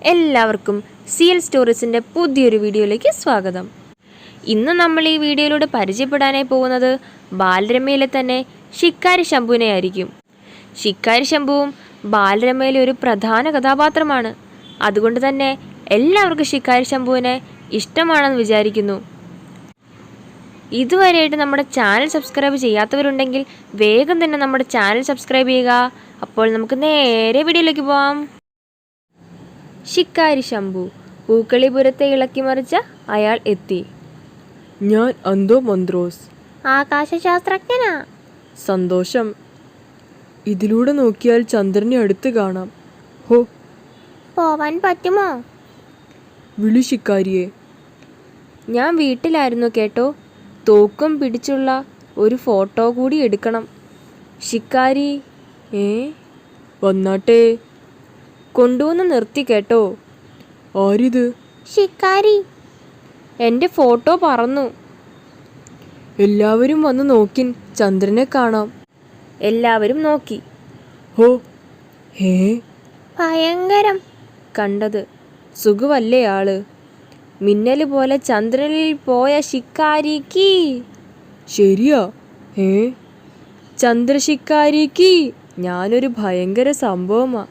എല്ലാവർക്കും CL സ്റ്റോറീസിൻ്റെ പുതിയൊരു വീഡിയോയിലേക്ക് സ്വാഗതം. ഇന്ന് നമ്മൾ ഈ വീഡിയോയിലൂടെ പരിചയപ്പെടാനായി പോകുന്നത് ബാലരമയിലെ തന്നെ ശിക്കാരി ശംഭുവിനെ ആയിരിക്കും. ശിക്കാരി ശംഭുവും ബാലരമയിലെ ഒരു പ്രധാന കഥാപാത്രമാണ്. അതുകൊണ്ട് തന്നെ എല്ലാവർക്കും ശിക്കാരി ശംഭുവിനെ ഇഷ്ടമാണെന്ന് വിചാരിക്കുന്നു. ഇതുവരെയായിട്ട് നമ്മുടെ ചാനൽ സബ്സ്ക്രൈബ് ചെയ്യാത്തവരുണ്ടെങ്കിൽ വേഗം തന്നെ നമ്മുടെ ചാനൽ സബ്സ്ക്രൈബ് ചെയ്യുക. അപ്പോൾ നമുക്ക് നേരെ വീഡിയോയിലേക്ക് പോവാം. ശിക്കാരി ശംഭു. പൂക്കളിപുരത്തെ ഇളക്കിമറിച്ച അയാൾ എത്തി. ഞാൻ അന്തോമന്ത്രോസ്, ആകാശശാസ്ത്രജ്ഞനാ. സന്തോഷം. ഇതിലൂടെ നോക്കിയാൽ ചന്ദ്രനെ അടുത്ത് കാണാം. ഹോ, പോവാൻ പറ്റുമോ? വിളി ശിക്കാരിയെ. ഞാൻ വീട്ടിലായിരുന്നു കേട്ടോ. തോക്കും പിടിച്ചുള്ള ഒരു ഫോട്ടോ കൂടി എടുക്കണം. ശിക്കാരി. വന്നാട്ടെ. കൊണ്ടുവന്ന് നിർത്തി കേട്ടോ. ആരിത്? ശിക്കാരി. എൻ്റെ ഫോട്ടോ പറന്നു. എല്ലാവരും വന്ന് നോക്കിൻ, ചന്ദ്രനെ കാണാം. എല്ലാവരും നോക്കി. ഹോ, ഭയങ്കരം. കണ്ടത് സുഖവല്ലേ ആള്? മിന്നല് പോലെ ചന്ദ്രനിൽ പോയ ശിക്കാരിക്ക്. ശരിയാ. ചന്ദ്രശിക്കാരിക്ക് ഞാനൊരു ഭയങ്കര സംഭവമാ.